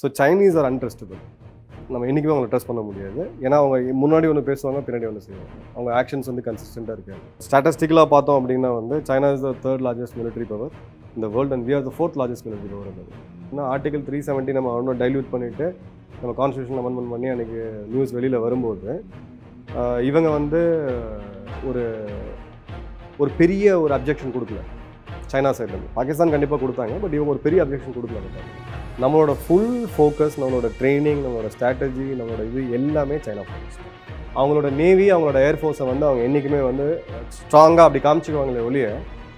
So Chinese are untrustable. நம்ம என்றைக்குமே அவங்களை ட்ரஸ்ட் பண்ண முடியாது. ஏன்னா அவங்க முன்னாடி ஒன்று பேசுவாங்க, பின்னாடி ஒன்று செய்வாங்க. அவங்க ஆக்ஷன்ஸ் வந்து கன்சிஸ்டண்ட்டாக இருக்காது. ஸ்டாட்டிஸ்டிக்கலாக பார்த்தோம் அப்படின்னா வந்து China is the third largest military power இந்த world and we are the fourth largest military power இருந்தது. ஏன்னா ஆர்டிகல் 370 நம்ம இன்னும் டைல்யூட் பண்ணிவிட்டு நம்ம கான்ஸ்டியூஷன் அமெண்ட்மெண்ட் பண்ணி அன்றைக்கி நியூஸ் வெளியில் வரும்போது இவங்க வந்து ஒரு ஒரு பெரிய ஒரு அப்ஜெக்ஷன் கொடுக்கல சைனா சைட்லேருந்து. பாகிஸ்தான் கண்டிப்பாக கொடுத்தாங்க, பட் இவங்க ஒரு பெரிய அப்ஜெக்ஷன் கொடுக்கல. நம்மளோட ஃபுல் ஃபோக்கஸ், நம்மளோட ட்ரைனிங், நம்மளோட ஸ்ட்ராட்டஜி, நம்மளோட இது எல்லாமே சைனா ஃபோக்கஸ். அவங்களோட நேவி, அவங்களோட ஏர்ஃபோர்ஸை வந்து அவங்க என்றைக்குமே வந்து ஸ்ட்ராங்காக அப்படி காமிச்சிக்குவாங்களே ஒழிய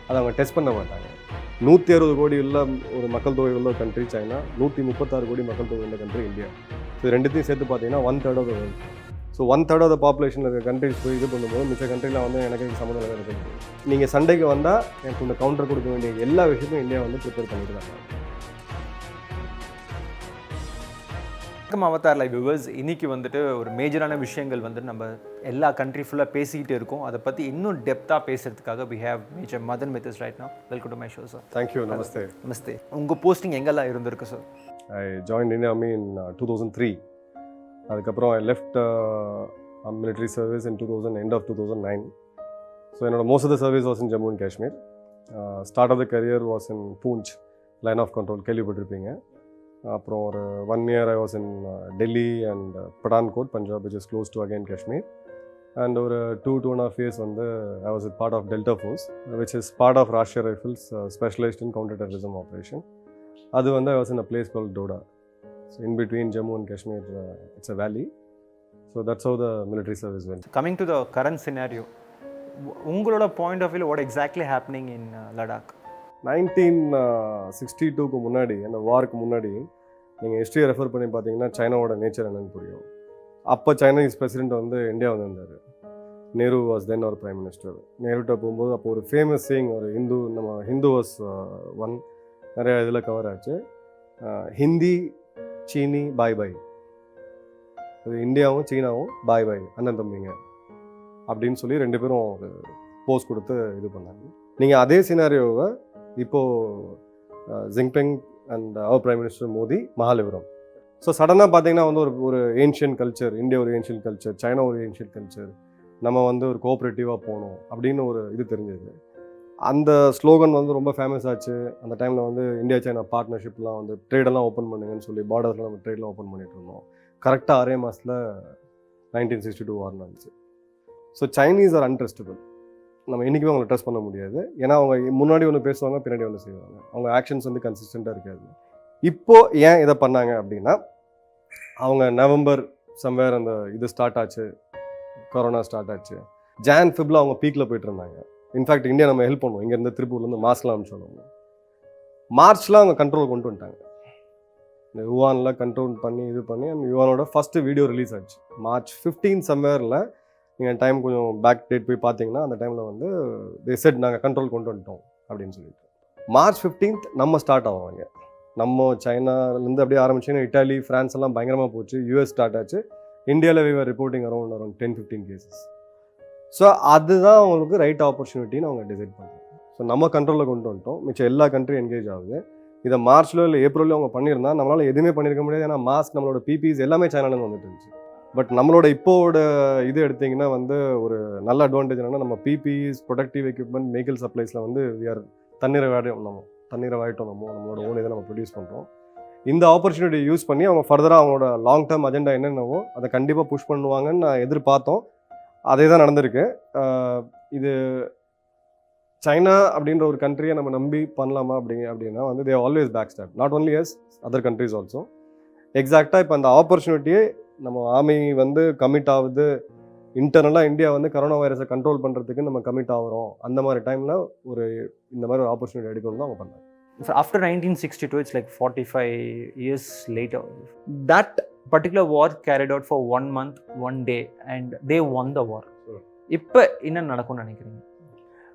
அதை அவங்க டெஸ்ட் பண்ண மாட்டாங்க. 160 கோடி உள்ள ஒரு மக்கள் தொகை உள்ள கண்ட்ரி சைனா, 136 கோடி மக்கள் தொகை உள்ள கண்ட்ரி இந்தியா. ஸோ ரெண்டுத்தையும் சேர்த்து பார்த்தீங்கன்னா 1/3 of the world. So 1/3 of the population இருக்க கண்ட்ரிஸ் போய் இது பண்ணும்போது மிச்ச கண்ட்ரியில் வந்து எனக்கு சம்மந்தம் இருக்குது. நீங்கள் சண்டைக்கு வந்தால் எனக்கு இந்த கவுண்டர் கொடுக்க வேண்டிய எல்லா விஷயத்தையும் இந்தியா வந்து ப்ரிப்பேர் பண்ணிட்டு தான். அவதார் லைவ் வியூவர்ஸ், இன்னைக்கு வந்துட்டு ஒரு மேஜரான விஷயங்கள் வந்து நம்ம எல்லா கண்ட்ரி ஃபுல்லாக பேசிக்கிட்டு இருக்கோம். அதை பற்றி இன்னும் டெப்த்தாக பேசுறதுக்காக we have major Madan with us right now. Welcome to my show, sir. Thank you. நமஸ்தே. நமஸ்தே. உங்கள் போஸ்டிங் எங்கெல்லாம் இருந்திருக்கு sir? I joined Indian Army in 2003. அதுக்கப்புறம் I left military service in end of 2009. So என்னோட most of the service was in Jammu and Kashmir. Start of the career was in Poonch, line of control, கேள்விப்பட்டிருப்பீங்க. அப்புறம் ஒரு 1 year I was in Delhi and Pathankot, Punjab, which is close to again Kashmir. And ஒரு 2.5 years வந்து I was a part of Delta Force, which is part of Rashtriya Rifles, specialized in counter-terrorism operation. அது வந்து I was in a place called Doda. So in between Jammu and Kashmir, it's a valley. So that's how the military service went. Coming to the current scenario, உங்களோட point of view what exactly happening in Ladakh? 1962க்கு முன்னாடி, அந்த வாருக்கு முன்னாடி நீங்கள் ஹிஸ்ட்ரியை refer பண்ணி பார்த்தீங்கன்னா சைனாவோட நேச்சர் என்னன்னு புரியும். அப்போ சைனீஸ் பிரசிடென்ட் வந்து இந்தியா வந்திருந்தார். Nehru was then our prime minister. நேருட்ட போகும்போது அப்போ ஒரு ஃபேமஸ் சேயிங், ஒரு ஹிந்து வாஸ் ஒன், நிறையா இதில் கவர் ஆச்சு. ஹிந்தி, சீனி, பாய் பாய். அது இந்தியாவும் சீனாவும் பாய் பாய், அண்ணன் தம்பிங்க அப்படின்னு சொல்லி 2 பேரும் ஒரு போஸ்ட் கொடுத்து இது பண்ணாங்க. நீங்கள் அதே சினாரியோவை இப்போது Jinping and our prime minister Modi Mahabalipuram. ஸோ சடனாக பார்த்தீங்கன்னா வந்து ஒரு ஏன்ஷியன் கல்ச்சர், இந்தியா ஒரு ஏன்ஷியன் கல்ச்சர், சைனா ஒரு ஏன்ஷியன் கல்ச்சர், நம்ம வந்து ஒரு கோஆப்ரேட்டிவாக போகணும் அப்படின்னு ஒரு இது தெரிஞ்சது. அந்த ஸ்லோகன் வந்து ரொம்ப ஃபேமஸ் ஆச்சு. அந்த டைமில் வந்து இந்தியா சைனா பார்ட்னர்ஷிப்லாம் வந்து ட்ரேடெல்லாம் ஓப்பன் பண்ணுங்கன்னு சொல்லி பார்டர்ஸில் நம்ம ட்ரேடெலாம் ஓப்பன் பண்ணிட்டு இருந்தோம். கரெக்டாக 6 மாதத்தில் 1962 வார் நடந்துச்சு. So Chinese are untrustable. நம்ம என்றைக்குமே அவங்களை ட்ரஸ்ட் பண்ண முடியாது. ஏன்னா அவங்க முன்னாடி ஒன்று பேசுவாங்க, பின்னாடி ஒன்று செய்வாங்க. அவங்க ஆக்ஷன்ஸ் வந்து கன்சிஸ்டண்ட்டாக இருக்காது. இப்போது ஏன் இதை பண்ணாங்க அப்படின்னா, அவங்க நவம்பர் சம்வேர் அந்த இது ஸ்டார்ட் ஆச்சு, கொரோனா ஸ்டார்ட் ஆச்சு. ஜான் ஃபிப்ல அவங்க பீக்கில் போயிட்டு இருந்தாங்க. இன்ஃபேக்ட் இந்தியா நம்ம ஹெல்ப் பண்ணுவோம், இங்கேருந்து திருப்பூர்லேருந்து மாஸ்க்லாம் அனுப்பிச்சோம். மார்ச்லாம் அவங்க கண்ட்ரோல் கொண்டு வந்துட்டாங்க. இந்த யுவானில் கண்ட்ரோல் பண்ணி இது பண்ணி அந்த யுவானோட ஃபஸ்ட்டு வீடியோ ரிலீஸ் ஆச்சு March 15 சம்வேரில். நீங்கள் டைம் கொஞ்சம் பேக் டேட் போய் பார்த்தீங்கன்னா அந்த டைமில் வந்து தே செட் நாங்கள் கண்ட்ரோல் கொண்டு வந்துட்டோம் அப்படின்னு சொல்லிட்டு. March 15 நம்ம ஸ்டார்ட் ஆவாங்க. நம்ம சைனாலேருந்து அப்படியே ஆரம்பிச்சிங்கன்னா இட்டாலி, ஃப்ரான்ஸ் எல்லாம் பயங்கரமாக போச்சு. US ஸ்டார்ட் ஆச்சு. இந்தியாவில் we were reporting around 10-15 cases. So அதுதான் அவங்களுக்கு ரைட் ஆப்பர்ச்சுனிட்டின்னு அவங்க டிசைட் பண்ணுறாங்க. ஸோ நம்ம கண்ட்ரோலில் கொண்டு வந்துட்டோம். மிச்சம் எல்லா கண்ட்ரியும் என்கேஜ் ஆகுது. இதை மார்ச்லோ இல்லை ஏப்ரலோ அவங்க பண்ணியிருந்தா நம்மளால் எதுவுமே பண்ணியிருக்க முடியாது. ஏன்னா மாஸ்க், நம்மளோட பிபிஸ் எல்லாமே சைனாலேருந்து வந்துட்டு இருந்துச்சு. பட் நம்மளோட இப்போட இது எடுத்திங்கன்னா வந்து ஒரு நல்ல அட்வான்டேஜ் என்னென்னா, நம்ம பிபிஸ், ப்ரொடக்டிவ் எக்யூப்மெண்ட், வெஹிக்கிள் சப்ளைஸில் வந்து தன்னிறைவாயிட்டோம். நம்மளோட ஓன் இதை நம்ம ப்ரொடியூஸ் பண்ணுறோம். இந்த ஆப்பர்ச்சுனிட்டி யூஸ் பண்ணி அவங்க ஃபர்தராக அவங்களோட லாங் டேர்ம் அஜெண்டா என்னென்னவோ அதை கண்டிப்பாக புஷ் பண்ணுவாங்கன்னு நான் எதிர்பார்த்தோம். அதே தான் நடந்திருக்கு. இது சைனா அப்படின்ற ஒரு கண்ட்ரியை நம்ம நம்பி பண்ணலாமா அப்படின்னா வந்து they always back stab, not only us other countries also. எக்ஸாக்டாக இப்போ அந்த ஆப்பர்ச்சுனிட்டியே நம்ம ஆர்மி வந்து கமிட் ஆகுது. இன்டர்னலாக இந்தியா வந்து கரோனா வைரஸை கண்ட்ரோல் பண்ணுறதுக்கு நம்ம கமிட் ஆகிறோம். அந்த மாதிரி டைமில் இந்த மாதிரி ஒரு ஆப்பர்ச்சுனிட்டி எடுக்கணும் தான் அவங்க பண்ணாங்க. After 1962, it's like 45 years later. That particular war carried out for 1 month, 1 day, and they won the war. இப்போ என்ன நடக்கும்னு நினைக்கிறீங்க?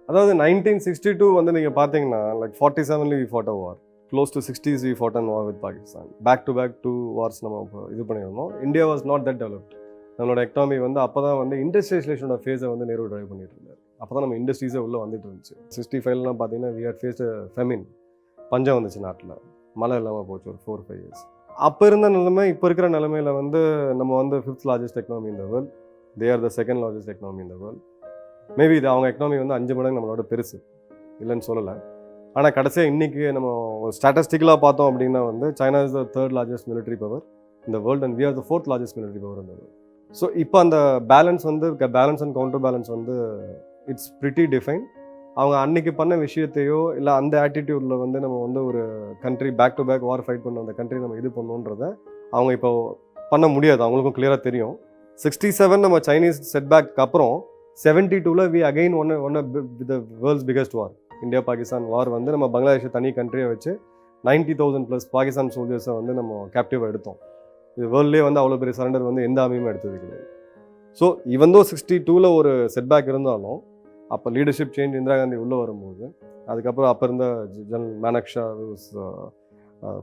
அதாவது 1962 வந்து நீங்கள் பார்த்தீங்கன்னா like 47 we fought a war. Close to 60s we fought a war with Pakistan. Back to back 2 wars நம்ம இது பண்ணியிருந்தோம். India was not that developed. நம்மளோட எக்கனாமி வந்து அப்போ தான் வந்து இண்டஸ்ட்ரியலைசேஷனோட ஃபேஸை வந்து நேரு ட்ரைவ் பண்ணிட்டு இருந்தார். அப்போ தான் நம்ம இண்டஸ்ட்ரீஸே உள்ளே வந்துட்டு இருந்துச்சு. 65 பார்த்தீங்கன்னா we had faced a famine. பஞ்சம் வந்துச்சு நாட்டில். மழை இல்லாமல் போச்சு ஒரு 4-5 years. அப்போ இருந்த நிலைமை இப்போ இருக்கிற நிலைமையில வந்து நம்ம வந்து 5th largest economy in the world. They are the 2nd largest economy in the world. Maybe இது அவங்க எக்கனாமி வந்து 5 மடங்கு நம்மளோட பெருசு, இல்லைன்னு சொல்லலை. ஆனால் கடைசியாக இன்றைக்கி நம்ம ஸ்டாட்டிஸ்டிக்கலாக பார்த்தோம் அப்படின்னா வந்து China is the 3rd largest military power in the world and we are the 4th largest military power in the world. So இப்போ அந்த பேலன்ஸ் அண்ட் கவுண்டர் பேலன்ஸ் வந்து இட்ஸ் ப்ரிட்டி டிஃபைன். அவங்க அன்னைக்கு பண்ண விஷயத்தையோ இல்லை அந்த ஆட்டிடியூடில் வந்து நம்ம வந்து ஒரு country back to back war fight பண்ண அந்த கண்ட்ரி நம்ம இது பண்ணணுன்றதை அவங்க இப்போ பண்ண முடியாது, அவங்களுக்கும் கிளியராக தெரியும். 67 நம்ம சைனீஸ் செட்பேக்கு அப்புறம் 72ல் we again won the world's biggest war, India Pakistan war வந்து நம்ம பங்களாதேஷை தனி கண்ட்ரியை வச்சு 90,000+ பாகிஸ்தான் சோல்ஜர்ஸை வந்து நம்ம கேப்டிவாக எடுத்தோம். இது வேர்ல்ட்லேயே வந்து அவ்வளோ பெரிய சரண்டர் வந்து எந்த ஆர்மியுமே எடுத்தது கிடையாது. ஸோ இவந்தோ 62ல் ஒரு செட்பேக் இருந்தாலும் அப்போ லீடர்ஷிப் சேஞ்ச் இந்திரா காந்தி உள்ளே வரும்போது அதுக்கப்புறம் அப்போ இருந்த general Manekshaw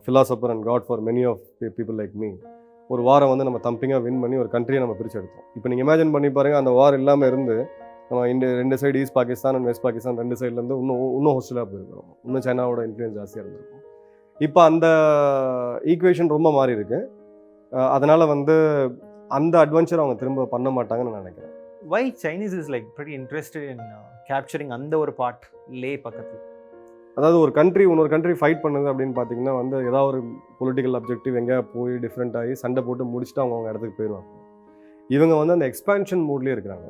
philosopher and god for many of people like me ஒரு வாரம் வந்து நம்ம தம்பிங்காக வின் பண்ணி ஒரு கண்ட்ரியை நம்ம பிரித்து எடுத்தோம். இப்போ நீங்கள் இமேஜின் பண்ணி பாருங்கள், அந்த வார் இல்லாமல் இருந்து நம்ம இந்த 2 side east Pakistan and west Pakistan 2 சைட்லேருந்து இன்னும் ஹோஸ்டலாக போயிருக்கிறோம், இன்னும் சைனாவோட இன்ஃப்ளூயன்ஸ் ஜாஸ்தியாக இருந்திருக்கும். இப்போ அந்த ஈக்குவேஷன் ரொம்ப மாறி இருக்கு. அதனால் வந்து அந்த அட்வென்ச்சர் அவங்க திரும்ப பண்ண மாட்டாங்கன்னு நான் நினைக்கிறேன். Why Chinese is like pretty interested in capturing அந்த ஒரு பார்ட் லே பக்கத்தில்? அதாவது ஒரு கண்ட்ரி இன்னொரு கண்ட்ரி ஃபைட் பண்ணுது அப்படின்னு பார்த்தீங்கன்னா வந்து ஏதாவது ஒரு பொலிட்டிக்கல் அப்ஜெக்டிவ் எங்கேயா போய் டிஃப்ரெண்ட் ஆகி சண்டை போட்டு முடிச்சுட்டு அவங்க இடத்துக்கு போயிடுவாங்க. இவங்க வந்து அந்த எக்ஸ்பான்ஷன் மூட்லேயே இருக்கிறாங்க.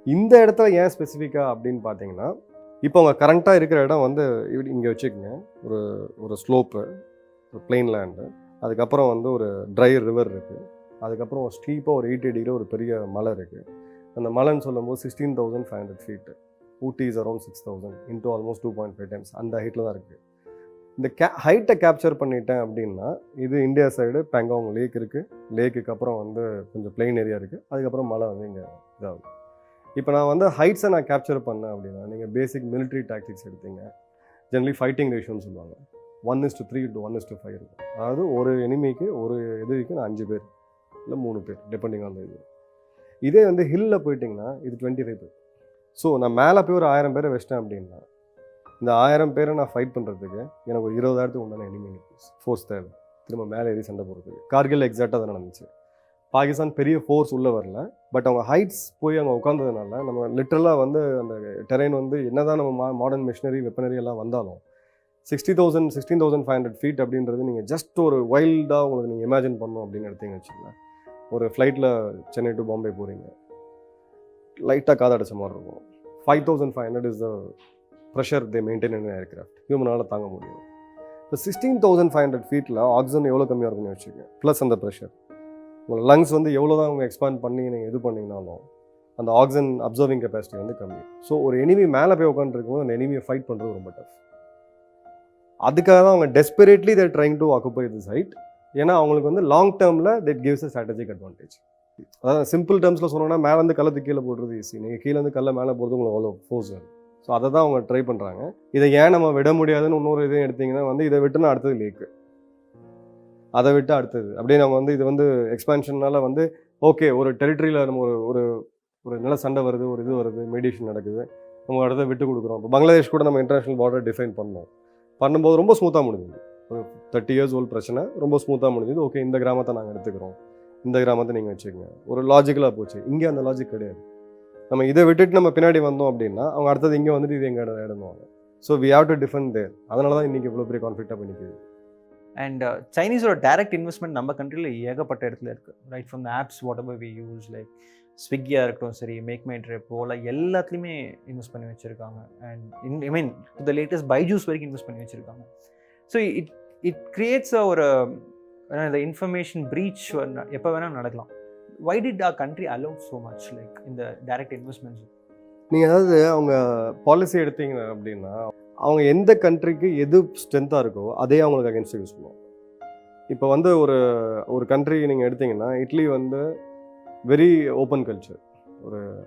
இந்த இடத்துல ஏன் ஸ்பெசிஃபிக்காக அப்படின்னு பார்த்தீங்கன்னா, இப்போ அவங்க கரண்ட்டாக இருக்கிற இடம் வந்து இங்கே வச்சுக்கோங்க, ஒரு ஸ்லோப்பு, ஒரு பிளெயின் லேண்டு, அதுக்கப்புறம் வந்து ஒரு ட்ரை ரிவர் இருக்குது, அதுக்கப்புறம் ஸ்டீப்பாக ஒரு 80 டிகிரி ஒரு பெரிய மலை இருக்குது. அந்த மலைன்னு சொல்லும்போது 16,500 feet, Ooty is around 6,000 into almost 2.5 times அந்த ஹைட்டில் தான் இருக்குது. இந்த ஹைட்டை கேப்சர் பண்ணிட்டேன் அப்படின்னா இது இந்தியா சைடு பெங்காங் லேக் இருக்குது, லேக்குக்கு அப்புறம் வந்து கொஞ்சம் பிளெயின் ஏரியா இருக்குது, அதுக்கப்புறம் மலை வந்து இங்கே இதாகுது. இப்போ நான் வந்து ஹைட்ஸை நான் கேப்சர் பண்ணேன் அப்படின்னா நீங்கள் பேசிக் மிலிட்ரி டாக்டிக்ஸ் எடுத்தீங்க, ஜென்ரலி ஃபைட்டிங் ரேஷியோன்னு சொல்லுவாங்க, 1:3 to 1:5 இருக்கும். அதாவது ஒரு எனிமிக்கு ஒரு எதிரிக்கு நான் 5 பேர் இல்லை 3 பேர் டிபெண்டிங் ஆன் இது. இதே வந்து ஹில்லில் போயிட்டிங்கன்னா இது 25 பேர். ஸோ நான் மேலே போய் ஒரு 1000 பேரை வச்சிட்டேன் அப்படின்னா இந்த 1000 பேரை நான் ஃபைட் பண்ணுறதுக்கு எனக்கு ஒரு 20,000 உண்டான எனிமி ஃபோர்ஸ் தேவை, திரும்ப மேலே ஏறி சண்டை போடுறதுக்கு. கார்கில் எக்ஸாக்டாக தான் நடந்துச்சு. பாகிஸ்தான் பெரிய ஃபோர்ஸ் உள்ளே வரல, பட் அவங்க ஹைட்ஸ் போய் அங்கே உட்காந்ததுனால நம்ம லிட்ரலாக வந்து அந்த டெரைன் வந்து என்ன தான் நம்ம மாடர்ன் மிஷினரி வெப்பனரி எல்லாம் வந்தாலும் 16,500 feet அப்படின்றது நீங்கள் ஜஸ்ட் ஒரு வைல்டாக உங்களுக்கு நீங்கள் இமேஜின் பண்ணணும் அப்படின்னு எடுத்தீங்கன்னு வச்சுக்கோங்களேன். ஒரு ஃப்ளைட்டில் சென்னை டு பாம்பே போகிறீங்க, லைட்டாக காதடைச்ச மாதிரி இருக்கும். 5,500 is the pressure they maintain in aircraft, ஹியூமனால் தாங்க முடியும். இப்போ 16,500 feetல ஆக்சிஜன் எவ்வளோ கம்மியாக இருக்குன்னு வச்சுக்கோங்க, ப்ளஸ் அந்த ப்ரெஷர் உங்கள் லங்ஸ் வந்து எவ்வளோ தான் அவங்க எக்ஸ்பேண்ட் பண்ணி நீங்கள் இது பண்ணிங்கனாலும் அந்த ஆக்சிஜன் அப்சர்விங் கெப்பாசிட்டி வந்து கம்மி. ஸோ ஒரு எனிமி மேலே போய் உட்காந்துருக்கும்போது அந்த எனிமியை ஃபைட் பண்ணுறது ரொம்ப டஃப். அதுக்காக தான் அவங்க desperately there trying to occupy this height. ஏன்னா அவங்களுக்கு வந்து லாங் டேர்மில் that gives a strategic advantage. அதாவது சிம்பிள் டேர்ம்ஸில் சொன்னோன்னா மேலேருந்து கல்லத்துக்கு கீழே போடுறது ஈஸி, நீங்கள் கீழேருந்து கல்லை மேலே போகிறது உங்களுக்கு அவ்வளோ ஃபோர்ஸ் வரும். ஸோ அதை தான் அவங்க ட்ரை பண்ணுறாங்க. இதை ஏன் நம்ம விட முடியாதுன்னு இன்னொரு இதையும் எடுத்திங்கன்னா வந்து இதை விட்டுனா அடுத்தது லேக்கு, அதை விட்டு அடுத்தது அப்படியே நம்ம வந்து இது வந்து எக்ஸ்பான்ஷனால் வந்து ஓகே ஒரு டெரிட்டரியில் நம்ம ஒரு ஒரு நில சண்டை வருது, ஒரு இது வருது, மீடியேஷன் நடக்குது, நம்ம இடத்த விட்டு கொடுக்குறோம். இப்போ பங்களாதேஷ் கூட நம்ம இன்டர்நேஷனல் பார்டர் டிஃபைன் பண்ணும்போது ரொம்ப ஸ்மூத்தாக முடிஞ்சுது. ஒரு 30 years old பிரச்சனை ரொம்ப ஸ்மூத்தாக முடிஞ்சுது. ஓகே இந்த கிராமத்தை நாங்கள் எடுத்துக்கிறோம், இந்த கிராமத்தை நீங்கள் வச்சுக்கோங்க, ஒரு லாஜிக்கலாக போச்சு. இங்கே அந்த லாஜிக் கிடையாது. நம்ம இதை விட்டுட்டு நம்ம பின்னாடி வந்தோம் அப்படின்னா அவங்க அடுத்தது இங்கே வந்துட்டு இது எங்கே இடணுவாங்க. So we have to defend there. அதனால தான் இன்றைக்கி இவ்வளோ பெரிய கான்ஃப்ளிக்டாக பண்ணிக்குது. அண்ட் சைனீஸோட டைரக்ட் இன்வெஸ்ட்மெண்ட் நம்ம கண்ட்ரியில் ஏகப்பட்ட இடத்துல இருக்குது. Right from the apps whatever we use, like ஸ்விக்கியாக இருக்கட்டும் சரி, மேக் மை ட்ரிப், ஓலா, எல்லாத்துலேயுமே இன்வெஸ்ட் பண்ணி வச்சுருக்காங்க. And I mean the latest Byju's வரைக்கும் இன்வெஸ்ட் பண்ணி வச்சுருக்காங்க. ஸோ இட் கிரியேட்ஸ் ஒரு இந்த இன்ஃபர்மேஷன் ப்ரீச் எப்போ வேணால் நடக்கலாம். Why did our country allow so much like இந்த டைரக்ட் இன்வெஸ்ட்மெண்ட்ஸ்? நீங்கள் அதாவது அவங்க பாலிசி எடுத்தீங்க அப்படின்னா அவங்க எந்த கண்ட்ரிக்கு எது ஸ்ட்ரென்த்தாக இருக்கோ அதே அவங்களுக்கு அகேன்ஸ்ட் யூஸ் பண்ணுவோம். இப்போ வந்து ஒரு கண்ட்ரி நீங்கள் எடுத்திங்கன்னா இட்லி வந்து வெரி ஓப்பன் கல்ச்சர்,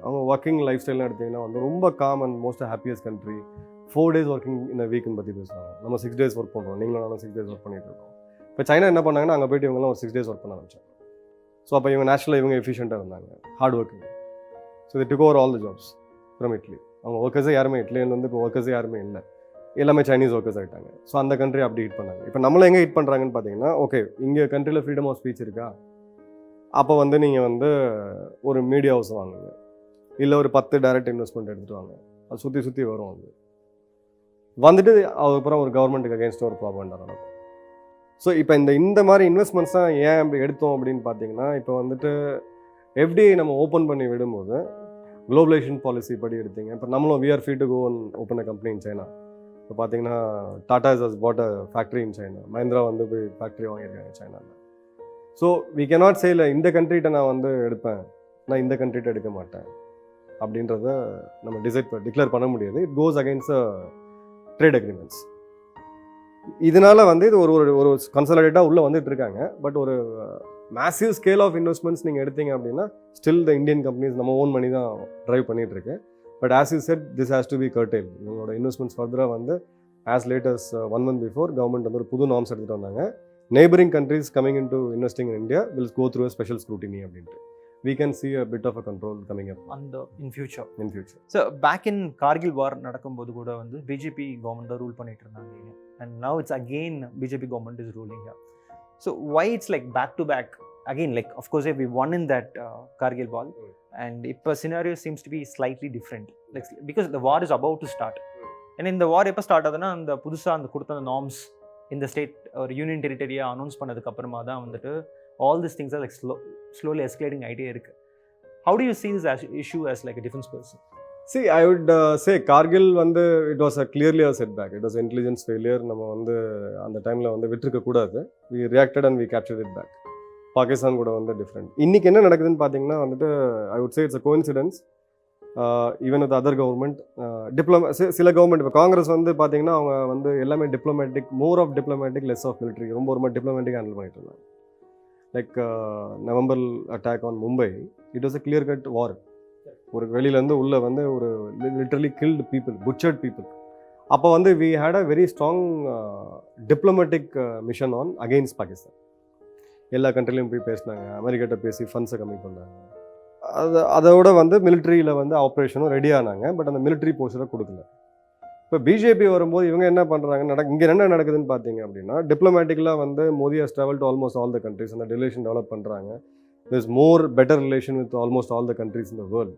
அவங்க ஒர்க்கிங் லைஃப் ஸ்டைல்லாம் எடுத்திங்கன்னா வந்து ரொம்ப com and most happiest country. 4 days working இந்த வீக்குன்னு பற்றி பேசுவாங்க. நம்ம 6 days ஒர்க் பண்ணுறோம், நீங்களும் நானும் 6 days ஒர்க் பண்ணிகிட்டு இருக்கோம். இப்போ சைனா என்ன பண்ணாங்கன்னா அங்கே போய்ட்டு இவங்கெல்லாம் ஒரு 6 days ஒர்க் பண்ண ஆரம்பிச்சாங்க. ஸோ அப்போ இவங்க நேஷனலாக இவங்க எஃபிஷியண்ட்டாக இருந்தாங்க, hard working. So the took over all the jobs from idli. அவங்க ஒர்க்கர்ஸே யாருமே இட்லியில் வந்து இப்போ ஒர்க்கர்ஸே யாருமே இல்லை. எல்லாமே சைனீஸ் ஒர்க்கர்ஸ் ஆகிட்டாங்க. ஸோ அந்த கண்ட்ரி அப்படி ஹிட் பண்ணாங்க. இப்போ நம்மளை எங்கே ஹிட் பண்ணுறாங்கன்னு பார்த்தீங்கன்னா, ஓகே இங்கே கண்ட்ரியில் ஃப்ரீடம் ஆஃப் ஸ்பீச் இருக்கா, அப்போ வந்து நீங்கள் வந்து ஒரு மீடியா ஹவுஸ் வாங்குங்க, இல்லை ஒரு 10 டைரக்ட் இன்வெஸ்ட்மெண்ட் எடுத்துகிட்டு வாங்க, அது சுற்றி சுற்றி வரும். அது வந்துட்டு அதுக்கப்புறம் ஒரு கவர்மெண்ட்டுக்கு அகேன்ஸ்டாக ஒரு ப்ராபகண்டா நடக்கும். ஸோ இப்போ இந்த மாதிரி இன்வெஸ்ட்மெண்ட்ஸ் தான் ஏன் எடுத்தோம் அப்படின்னு பார்த்தீங்கன்னா, இப்போ வந்துட்டு எஃப்டிஐ நம்ம ஓப்பன் பண்ணி விடும்போது குளோபலைசேஷன் பாலிசி படி எடுத்தீங்க. இப்போ நம்மளும் we are free to go and open a company in China. இப்போ பார்த்தீங்கன்னா Tata has bought a factory in China. Mahindra வந்து போய் ஃபேக்ட்ரி வாங்கியிருக்காங்க சைனாவில். ஸோ we cannot say இல்லை இந்த கண்ட்ரிகிட்ட நான் வந்து எடுப்பேன், நான் இந்த கண்ட்ரிகிட்ட எடுக்க மாட்டேன் அப்படின்றத நம்ம டிக்ளேர் பண்ண முடியாது. It goes against trade agreements. இதனால வந்து இது ஒரு கன்சாலிடேட்டாக உள்ளே வந்துட்டு இருக்காங்க. பட் ஒரு மேசிவ் ஸ்கேல் ஆஃப் இன்வெஸ்ட்மெண்ட்ஸ் நீங்கள் எடுத்தீங்க அப்படின்னா ஸ்டில் த இந்தியன் கம்பெனிஸ் நம்ம ஓன் பண்ணி தான் ட்ரைவ் பண்ணிட்டு இருக்கு. But as you said this has to be curtail. இவங்களோட இன்வெஸ்ட்மெண்ட்ஸ் ஃபர்தராக வந்து as late as 1 month before government வந்து ஒரு புது நார்ம்ஸ் எடுத்துகிட்டு வந்தாங்க. Neighbouring countries coming in to investing in India will go through a special scrutiny அப்படின்ட்டு. We can see a bit of a control coming up in future. So back in Kargil war நடக்கும்போது கூட வந்து BJP government தான் rule பண்ணிட்டு இருந்தாங்க, and now it's again BJP government is ruling here. So why it's like back to back again, like of course we won in that Kargil war, and இப்ப scenario seems to be slightly different, like because the war is about to start, and in the war எப்ப start ஆகுதுன்னா அந்த புதுசா அந்த கொடுத்த norms இந்த state ஒரு union டெரிட்டரியா announce பண்ணதுக்கு அப்புறமா தான் வந்துட்டு all these things are like slowly escalating idea irukku. How do you see this issue as like a defense person? See, I would say Kargil வந்து it was a clearly a setback. It was intelligence failure. நம்ம வந்து அந்த டைமில் வந்து விட்டுருக்க கூடாது. We reacted and we captured it back. Pakistan கூட வந்து டிஃப்ரெண்ட். இன்றைக்கி என்ன நடக்குதுன்னு பார்த்தீங்கன்னா வந்துட்டு I would say it's a coincidence. Even with other government சில கவர்மெண்ட் இப்போ காங்கிரஸ் வந்து பார்த்தீங்கன்னா அவங்க வந்து எல்லாமே diplomatic, more of diplomatic, less of military, ரொம்ப டிப்ளமேட்டிக் ஹேண்டில் பண்ணிட்டு இருந்தாங்க. Like November attack on Mumbai, it was a clear cut war. ஒரு வெளியிலேருந்து உள்ள வந்து ஒரு literally killed people, butchered people. அப்போ வந்து we had a very strong diplomatic mission on against Pakistan. எல்லா கண்ட்ரிலையும் போய் பேசினாங்க, அமெரிக்கிட்ட பேசி ஃபண்ட்ஸை கம்மி பண்ணாங்க. அதோட வந்து மிலிட்ரியில் வந்து ஆப்ரேஷனும் ரெடி ஆனாங்க. பட் அந்த மிலிட்ரி போஸ்டரை கொடுக்கல. இப்போ பிஜேபி வரும்போது இவங்க என்ன பண்ணுறாங்க, இங்கே என்ன நடக்குதுன்னு பார்த்தீங்க அப்படின்னா, டிப்ளமேட்டிக்கலாக வந்து Modi has travel to almost all the countries. அந்த ரிலேஷன் டெவலப் பண்ணுறாங்க. there's more better relation with almost all the countries in the world.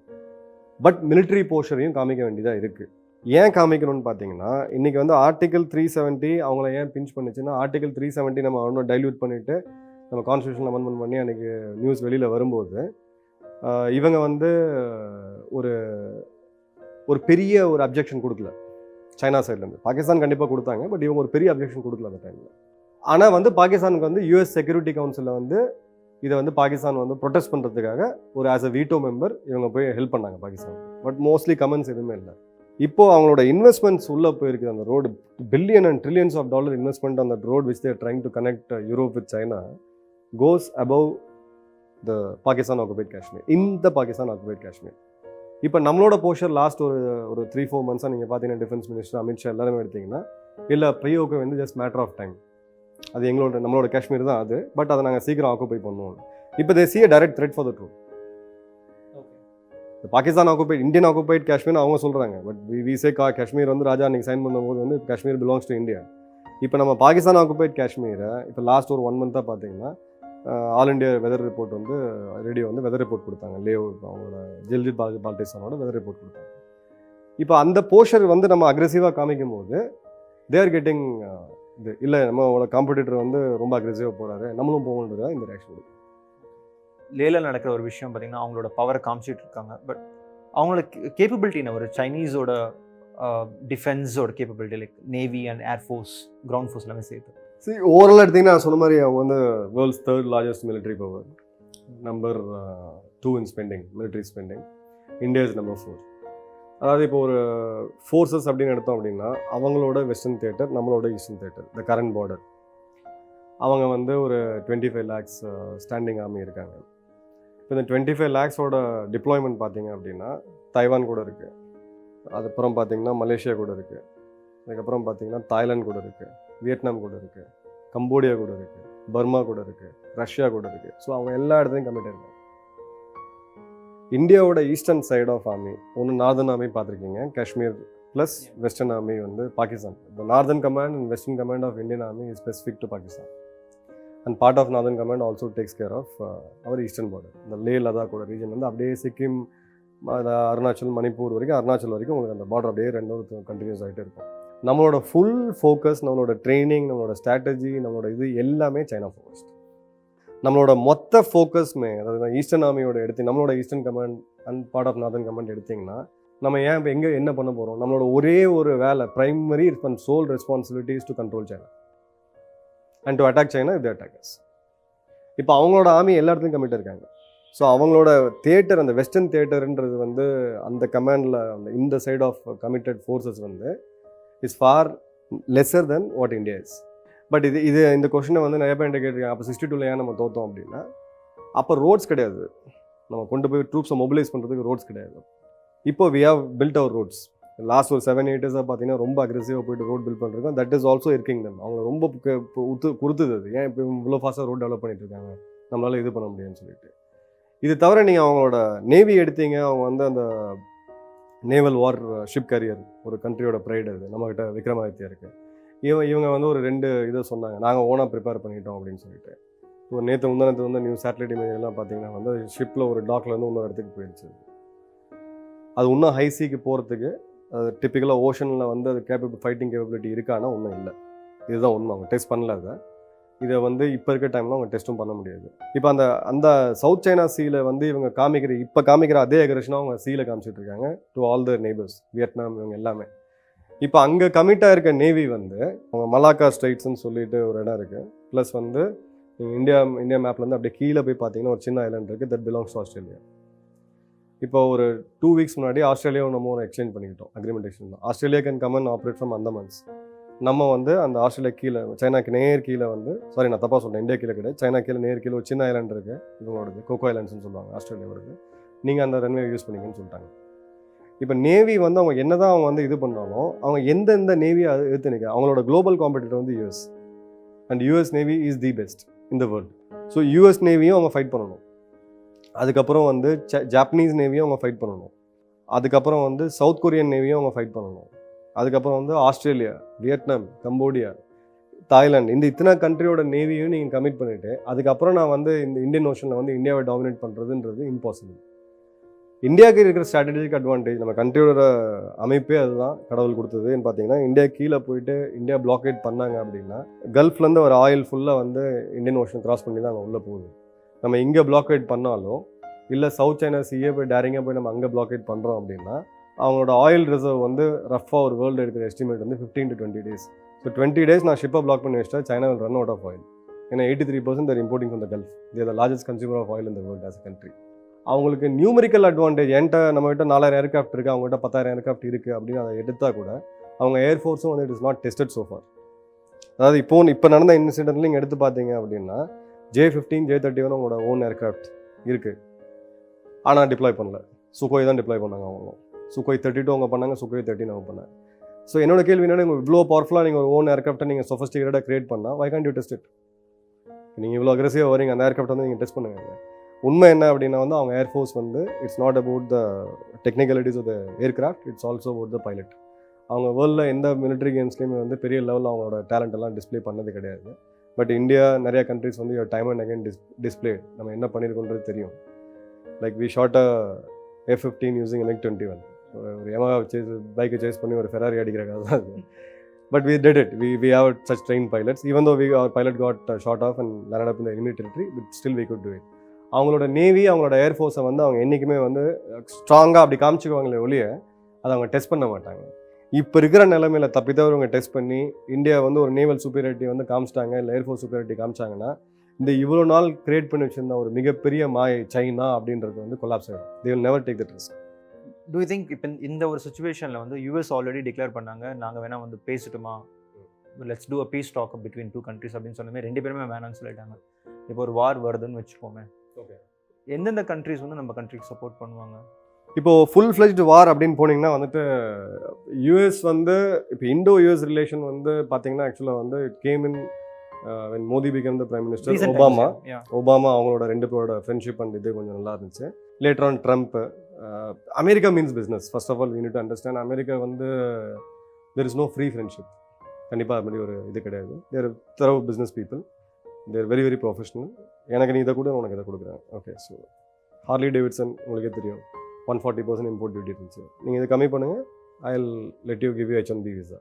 But military போஸ்டரையும் காமிக்க வேண்டியதாக இருக்குது. ஏன் காமிக்கணும்னு பார்த்தீங்கன்னா, இன்றைக்கி வந்து ஆர்டிகல் 370 அவங்கள ஏன் பிஞ்ச் பண்ணிச்சுன்னா, ஆர்டிகல் 370 நம்ம இன்னும் டைல்யூட் பண்ணிவிட்டு நம்ம கான்ஸ்டியூஷன் அமெண்ட்மெண்ட் பண்ணி அன்றைக்கி நியூஸ் வெளியில் வரும்போது இவங்க வந்து ஒரு பெரிய ஒரு அப்ஜெக்ஷன் கொடுக்கல சைனா சைட்லேருந்து. பாகிஸ்தான் கண்டிப்பாக கொடுத்தாங்க, பட் இவங்க ஒரு பெரிய அப்ஜெக்ஷன் கொடுக்கல அந்த டைமில். ஆனால் வந்து பாகிஸ்தானுக்கு வந்து யூஎஸ் செக்யூரிட்டி கவுன்சிலில் வந்து இதை வந்து பாகிஸ்தான் வந்து ப்ரொடெஸ்ட் பண்ணுறதுக்காக ஒரு ஆஸ் அ வீட்டோ மெம்பர் இவங்க போய் ஹெல்ப் பண்ணாங்க பாகிஸ்தான். பட் மோஸ்ட்லி கமெண்ட்ஸ் எதுவுமே இல்லை. இப்போது அவங்களோட இன்வெஸ்ட்மெண்ட்ஸ் உள்ளே போயிருக்குது. அந்த road billion and trillions of dollar investment அந்த road which they're trying to connect Europe with China goes above the Pakistan occupied Kashmir, இந்த பாகிஸ்தான் ஆக்குபைட் காஷ்மீர். இப்போ நம்மளோட போஸ்டர் லாஸ்ட் ஒரு 3-4 மந்த்ஸாக நீங்கள் பார்த்தீங்கன்னா டிஃபென்ஸ் மினிஸ்டர் அமித்ஷா எல்லாருமே எடுத்திங்கன்னா, இல்லை பிஓகே வந்து ஜஸ்ட் மேட்டர் ஆஃப் டைம், அது நம்மளோட காஷ்மீர் தான் அது, பட் அதை நாங்கள் சீக்கிரம் ஆக்குபை பண்ணுவோம். இப்போ தே see a direct threat for the truth. Pakistan occupied, Indian occupied Kashmir அவங்க சொல்கிறாங்க. பட் வி சே காஷ்மீர் வந்து ராஜா அன்றைக்கி சைன் பண்ணும்போது வந்து காஷ்மீர் பிலாங்ஸ் டு இந்தியா. இப்போ நம்ம பாகிஸ்தான் ஆக்குபைட் காஷ்மீரை இப்போ லாஸ்ட் ஒரு 1 மந்த்தாக பார்த்தீங்கன்னா ஆல் இண்டியா வெதர் ரிப்போர்ட் வந்து ரேடியோ வந்து வெதர் ரிப்போர்ட் கொடுத்தாங்க. அவங்களோட ஜில்ஜித் பால்டிஸ்தானோட வெதர் ரிப்போர்ட் கொடுத்தாங்க. இப்போ அந்த போஸ்டர் வந்து நம்ம அக்ரெசிவாக காமிக்கும் போது தே ஆர் கெட்டிங் இது இல்லை, நம்மளோட காம்படிட்டர் வந்து ரொம்ப அக்ரெசிவாக போகிறாரு, நம்மளும் போகணுன்றதா இந்த ரியாக்ஷன் கொடுக்கும். லேல நடக்கிற ஒரு விஷயம் பார்த்தீங்கன்னா, அவங்களோட பவரை காமிச்சிட்டு இருக்காங்க. பட் அவங்களோட கேப்பபிலிட்டின ஒரு சைனீஸோட டிஃபென்ஸோட capability, like navy and air force, ground force எல்லாமே சேர்த்து ஓவரால் எடுத்திங்கன்னா நான் சொன்ன மாதிரி அவங்க வந்து world's 3rd largest military power, number 2 in spending, military spending. India is number 4. அதாவது இப்போ ஒரு ஃபோர்ஸஸ் அப்படின்னு எடுத்தோம் அப்படின்னா, அவங்களோட வெஸ்டர்ன் தியேட்டர், நம்மளோட eastern theatre, the current border. அவங்க வந்து ஒரு 25 lakhs ஸ்டாண்டிங் ஆர்மி இருக்காங்க. இப்போ இந்த 25 lakhsோட டிப்ளாய்மெண்ட் பார்த்தீங்க அப்படின்னா தைவான் கூட இருக்குது, அதுக்கப்புறம் பார்த்தீங்கன்னா மலேசியா கூட இருக்குது, அதுக்கப்புறம் பார்த்தீங்கன்னா தாய்லாந்து கூட இருக்குது, வியட்நாம் கூட இருக்குது, கம்போடியா கூட இருக்குது, பர்மா கூட இருக்குது, ரஷ்யா கூட இருக்குது. ஸோ அவங்க எல்லா இடத்துலையும் கம்மிட்டாக இருக்காங்க. இந்தியாவோட ஈஸ்டர்ன் சைட் ஆஃப் ஆர்மி ஒன்று நார்தர்ன் ஆர்மி பார்த்துருக்கீங்க, காஷ்மீர் ப்ளஸ் வெஸ்டர்ன் ஆர்மி வந்து பாகிஸ்தான். இந்த northern command and western command of Indian army is specific to Pakistan. And part of northern command also takes care of our eastern border. இந்த Leh லதாக்கோட region வந்து அப்படியே சிக்கிம், அருணாச்சல், மணிப்பூர் வரைக்கும், அருணாச்சல் வரைக்கும் உங்களுக்கு அந்த பார்டர் அப்படியே ரெண்டும் கண்டினியூஸ் ஆகிட்டே இருக்கும். நம்மளோட ஃபுல் ஃபோக்கஸ், நம்மளோட ட்ரைனிங், நம்மளோட ஸ்ட்ராட்டஜி, நம்மளோட இது எல்லாமே சைனா ஃபோக்கஸ்ட். நம்மளோட மொத்த ஃபோக்கஸ்மே, அதாவது ஈஸ்டர்ன் ஆர்மியோட நம்மளோட eastern command and part of northern command எடுத்திங்கன்னா, நம்ம ஏன் இப்போ எங்கே என்ன பண்ண போகிறோம்? நம்மளோட ஒரே ஒரு வேலை, primary and sole responsibility is to control China and to attack China if they attack us. இப்போ அவங்களோட ஆர்மி எல்லா இடத்துலையும் கமிட் இருக்காங்க. ஸோ அவங்களோட தியேட்டர், அந்த வெஸ்டர்ன் தியேட்டர்ன்றது வந்து அந்த கமாண்டில் அந்த இந்த சைட் ஆஃப் கமிட்டட் ஃபோர்ஸஸ் வந்து is for lesser then what India is. But இந்த கொஷினை வந்து நிறைய பேர் கேட்டிருக்காங்க, அப்போ 62 ஏன் நம்ம தோற்றோம் அப்படின்னா, அப்போ ரோட்ஸ் கிடையாது, நம்ம கொண்டு போய் ட்ரூப்ஸை மொபிலைஸ் பண்ணுறதுக்கு ரோட்ஸ் கிடையாது. இப்போ we have built our roads. Last ஒரு 7-8 இயர்ஸாக பார்த்தீங்கன்னா ரொம்ப அக்ரெசிவாக போயிட்டு ரோட் பில்ட் பண்ணுறோம். That is also irking them. அவங்க ரொம்ப கொடுத்தது அது. ஏன் இப்போ இவ்வளோ ஃபாஸ்ட்டாக ரோட் டெவலப் பண்ணிட்டு இருக்காங்க, நம்மளால இது பண்ண முடியும்னு சொல்லிட்டு. இது தவிர நீங்கள் அவங்களோட நேவி எடுத்தீங்க, அவங்க வந்து அந்த நேவல் வார் ஷிப் கேரியர் ஒரு கண்ட்ரியோட ப்ரைடு. அது நம்மகிட்ட விக்ரமாதித்யா இருக்குது. இவங்க வந்து ஒரு 2 இதை சொன்னாங்க, நாங்கள் ஓனாக ப்ரிப்பேர் பண்ணிட்டோம் அப்படின்னு சொல்லிட்டு. ஒரு முந்தானத்து வந்து நியூ சேட்டலைட் இமேஜ் எல்லாம் பார்த்தீங்கன்னா வந்து ஷிப்பில் ஒரு டாக்லேருந்து இன்னொரு இடத்துக்கு போயிடுச்சு. அது இன்னும் ஹை சீக்கு போகிறதுக்கு அது டிப்பிக்கலாக ஓஷனில் வந்து அது ஃபைட்டிங் கேப்பபிலிட்டி இருக்கானா ஒன்றும் இல்லை. இதுதான் உண்மை. அவங்க டெஸ்ட் பண்ணல. இதை வந்து இப்போ இருக்க டைமில் அவங்க டெஸ்ட்டும் பண்ண முடியாது. இப்போ அந்த சவுத் சைனா சீல வந்து இவங்க காமிக்கிற அதே அக்ரெஷனாக அவங்க சீல காமிச்சிட்டு இருக்காங்க to all the neighbours, Vietnam, இவங்க எல்லாமே. இப்போ அங்கே கமிட்டாக இருக்க நேவி வந்து அவங்க மலாக்கா ஸ்ட்ரைட்ஸ்ன்னு சொல்லிட்டு ஒரு இடம் இருக்குது. ப்ளஸ் வந்து இந்தியா மேப்லேருந்து அப்படியே கீழே போய் பார்த்தீங்கன்னா ஒரு சின்ன ஐலாண்ட் இருக்குது, தட் பிலாங்ஸ் டு ஆஸ்திரேலியா. இப்போ ஒரு 2 வீக்ஸ் முன்னாடி ஆஸ்திரேலியாவும் நம்ம ஒரு எக்ஸ்சேஞ்ச் பண்ணிக்கிட்டோம், அக்ரிமெண்டேஷன் தான். Australia can come and operate from Andamans. நம்ம வந்து அந்த ஆஸ்திரேலியா கீழே, சைனாக்கு நேர் கீழே வந்து, சாரி நான் தப்பாக சொல்கிறேன், இந்தியா கீழே கிடையாது, சைனா கீழே நேர் கீழே ஒரு சின்ன ஐலாண்ட் இருக்குது, இவங்களோடது கோகோ ஐலாண்ட்ஸ்னு சொல்லுவாங்க, ஆஸ்திரேலியாவோடது. நீங்கள் அந்த ரன்வே யூஸ் பண்ணிங்கன்னு சொல்லிட்டாங்க. இப்போ நேவி வந்து அவங்க என்ன தான் அவங்க வந்து இது பண்ணாலும், அவங்க எந்தெந்த நேவியை எடுத்து நிற்க, அவங்களோட குளோபல் காம்படிட்டர் வந்து US. And US navy is the best in the world. So US நேவியும் அவங்க ஃபைட் பண்ணணும். அதுக்கப்புறம் வந்து ஜாப்பனீஸ் நேவியும் அவங்க ஃபைட் பண்ணணும். அதுக்கப்புறம் வந்து சவுத் கொரியன் நேவியும் அவங்க ஃபைட் பண்ணணும். அதுக்கப்புறம் வந்து ஆஸ்திரேலியா, வியட்நாம், கம்போடியா, தாய்லாந்து, இந்த இத்தனை கண்ட்ரியோட நேவியும் நீங்கள் கமிட் பண்ணிவிட்டு அதுக்கப்புறம் நான் வந்து இந்த இந்தியன் ஓஷனில் வந்து இந்தியாவை டாமினேட் பண்ணுறதுன்றது இம்பாசிபிள். இந்தியாவுக்கு இருக்கிற ஸ்ட்ராட்டஜிக் அட்வான்டேஜ், நம்ம கண்ட்ரியோட அமைப்பே அதுதான் கடவுள் கொடுத்ததுன்னு பார்த்தீங்கன்னா, இந்தியா கீழே போயிட்டு இந்தியா பிளாக்கேட் பண்ணாங்க அப்படின்னா, கல்ஃப்லேருந்து ஒரு ஆயில் ஃபுல்லாக வந்து இந்தியன் ஓஷன் கிராஸ் பண்ணி தான் அங்கே உள்ளே போகுது. நம்ம இங்கே பிளாக்கேட் பண்ணாலும் இல்லை சவுத் சைனா சீயே போய் டேரிங்காக போய் நம்ம அங்கே பிளாக்கேட் பண்ணுறோம் அப்படின்னா, அவங்களோட ஆயில் ரிசர்வ் வந்து ரஃபாக ஒரு வேர்ல்டு எடுக்கிற எஸ்டிமேட் வந்து 15 to 20 days. ஸோ 20 days நான் ஷிப்பை பிளாக் பண்ணி வச்சிட்டா China will run out of oil. ஏன்னா 83% they're importing from the Gulf. They're the largest consumer of oil in the world as a country. அவங்களுக்கு நியூமரிக்கல் அட்வான்டேஜ், நம்மகிட்ட 4000 aircraft இருக்குது, அவங்ககிட்ட 10,000 aircraft இருக்குது அப்படின்னு அதை எடுத்தால் கூட அவங்க ஏர்ஃபோர்ஸும் வந்து it is not tested so for. அதாவது இப்போ நடந்த இன்சிடென்ட்ல நீங்கள் எடுத்து பார்த்தீங்க அப்படின்னா, J-15, J-31 அவங்களோட ஓன் ஏர்கிராஃப்ட் இருக்குது, ஆனால் டிப்ளாய் பண்ணல. சுகோய் தான் டிப்ளாய் பண்ணாங்க. அவங்களும் சுகோய் 32 அவங்க பண்ணாங்க, சுகோய் 13 அவங்க பண்ணாங்க. ஸோ என்னோட கேள்வி என்னன்னா, நீங்கள் இவ்வளோ பவர்ஃபுல்லாக நீங்கள் ஒரு ஓன் ஏர்கிராஃப்ட்டை நீங்கள் சொஃபஸ்டிகேட்டாக கிரியேட் பண்ணால் why can't you test it? நீங்கள் இவ்வளோ அக்ரெசிவாக வரீங்க, அந்த ஏர்கிராஃப்ட் வந்து நீங்கள் டெஸ்ட் பண்ணுங்க. உண்மை என்ன அப்படின்னா வந்து அவங்க ஏர்ஃபோர்ஸ் வந்து it's not about the technicalities of the aircraft, it's also about the pilot. அவங்க வேர்ல்டில் எந்த மிலிட்ரி கேம்ஸ்லேயுமே வந்து பெரிய லெவலில் அவங்களோட டேலண்ட் எல்லாம் டிஸ்பிளே பண்ணது கிடையாது. பட் இந்தியா நிறைய கண்ட்ரிஸ் வந்து டைம் அண்ட் அகைன் டிஸ்பிளே நம்ம என்ன பண்ணியிருக்கோன்றது தெரியும். Like we shot a F-15 using MiG-21. ஒரு Yamaha பைக்கை சேஸ் பண்ணி ஒரு ஃபெராரி அடிக்கிற கதை தான் அது. But we did it. We have such trained pilots. Even though our pilot got shot off and landed up in the enemy territory, but still we could do it. அவங்களோட navy, அவங்களோட ஏர்ஃபோர்ஸை வந்து அவங்க என்றைக்குமே வந்து ஸ்ட்ராங்காக அப்படி காமிச்சுக்குவாங்களே ஒழிய அதை அவங்க டெஸ்ட் பண்ண மாட்டாங்க. இப்போ இருக்கிற நிலைமையில் தப்பித்தவங்க டெஸ்ட் பண்ணி இந்தியா வந்து ஒரு நேவல் சூப்பீரியாரிட்டி வந்து காமிச்சிட்டாங்க, இல்லை ஏர்ஃபோர்ஸ் சூப்பீரியாரிட்டி காமிச்சாங்கன்னா, இந்த இவ்வளோ நாள் கிரியேட் பண்ணி வச்சிருந்த ஒரு மிகப்பெரிய மாயை சைனா அப்படின்றது வந்து கொலாப்ஸ் ஆகிடும். they will never take that risk. Do you think இப்போ இந்த ஒரு சுச்சுவேஷனில் வந்து யூஎஸ் ஆல்ரெடி டிக்ளேர் பண்ணாங்க, நாங்கள் வேணால் வந்து பேசிட்டுமா, let's do a peace talk between 2 countries அப்படின்னு சொன்னமே, 2 பேருமே வேணாம்னு சொல்லிட்டாங்க. இப்போ ஒரு வார் வருதுன்னு வச்சுக்கோமே, எந்தெந்த கண்ட்ரிஸ் வந்து நம்ம கண்ட்ரிக்கு சப்போர்ட் பண்ணுவாங்க? இப்போது ஃபுல் ஃப்ளெஜ்டு வார் அப்படின்னு போனீங்கன்னா வந்துட்டு யூஎஸ் வந்து இப்போ இண்டோ யூஎஸ் ரிலேஷன் வந்து பார்த்தீங்கன்னா ஆக்சுவலாக வந்து it came in when Modi became the prime minister. Obama அவங்களோட 2 பேரோட ஃப்ரெண்ட்ஷிப் அண்ட் இது கொஞ்சம் நல்லா இருந்துச்சு. Later on Trump. America means business. First of all we need to understand America வந்து there is no free friendship. கண்டிப்பாக அது மாதிரி ஒரு இது கிடையாது. தேர் தரவு business people, they're very very professional. எனக்கு நீ இதை கூட உனக்கு இதை கொடுக்குறேன். ஓகே, ஸோ ஹார்லி டேவிட்சன் உங்களுக்கே தெரியும் 140% இம்போர்ட் டியூட்டி இருந்துச்சு. நீங்கள் இதை கம்மி பண்ணுங்கள், I will let you give you H1B visa.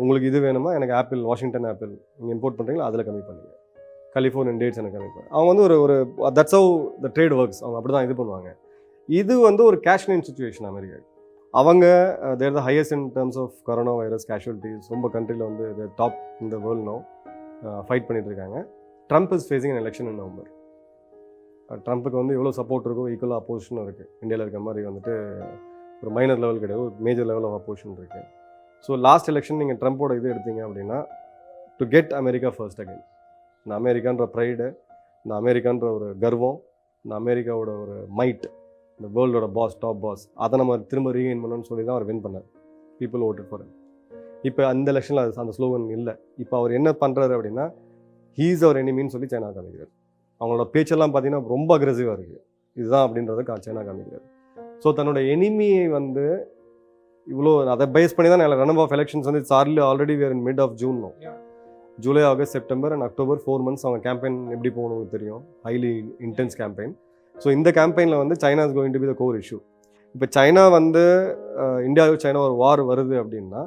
உங்களுக்கு இது வேணுமா, எனக்கு ஆப்பிள், வாஷிங்டன் ஆப்பிள் நீங்கள் இம்போர்ட் பண்ணுறீங்களா, அதில் கம்மி பண்ணுங்கள். கலிஃபோர்னியன் டேட்ஸ் எனக்கு கம்மி பண்ணுங்க. அவங்க வந்து ஒரு that's how the trade works. அவங்க அப்படி தான் இது பண்ணுவாங்க. இது வந்து ஒரு கேஷ் லைன் சுச்சுவேஷன் அமெரிக்கா. அவங்க they're the highest in terms of corona virus casualties. ரொம்ப கண்ட்ரியில் வந்து top in the world no fight பண்ணிட்டு இருக்காங்க. Trump is facing an election in November. ட்ரம்ப்புக்கு வந்து எவ்வளோ சப்போர்ட் இருக்கோ ஈக்குவலாக அப்போசிஷனும் இருக்குது. இந்தியாவில் இருக்க மாதிரி வந்துட்டு ஒரு மைனர் லெவல் கிடையாது, ஒரு மேஜர் லெவல் ஆஃப் அப்போசிஷன் இருக்குது. ஸோ லாஸ்ட் எலெக்ஷன் நீங்கள் ட்ரம்ப்போட இது எடுத்தீங்க அப்படின்னா to get America first again. இந்த அமெரிக்கான்ற ப்ரைடு, இந்த அமெரிக்கான்ற ஒரு கர்வம், இந்த அமெரிக்காவோட ஒரு மைட், இந்த வேர்ல்டோட பாஸ், டாப் பாஸ், அதை நம்ம திரும்ப ரீகெயின் பண்ணணும்னு சொல்லி தான் அவர் வின் பண்ணார். People voted for. இப்போ அந்த எலெக்ஷனில் அது அந்த ஸ்லோகன் இல்லை. இப்போ அவர் என்ன பண்ணுறாரு அப்படின்னா ஹீஸ் அவர் எனிமின்னு சொல்லி சைனா காமிக்கிறார். அவங்களோட பேச்செல்லாம் பார்த்தீங்கன்னா ரொம்ப அக்ரெசிவாக இருக்குது. இதுதான் அப்படின்றத சைனா காமிக்கிறார். ஸோ தன்னோட எனிமியை வந்து இவ்வளோ அதை பேஸ் பண்ணி தான் ரன் ஆஃப் எலெக்ஷன்ஸ் வந்து already were in mid of June. July, August, September and October 4 months அவங்க கேம்பெயின் எப்படி போகணும்னு தெரியும். Highly intense campaign. ஸோ இந்த கேம்பெயினில் வந்து China is going to be the core issue. இப்போ சைனா வந்து இந்தியாவுக்கு சைனா ஒரு வார் வருது அப்படின்னா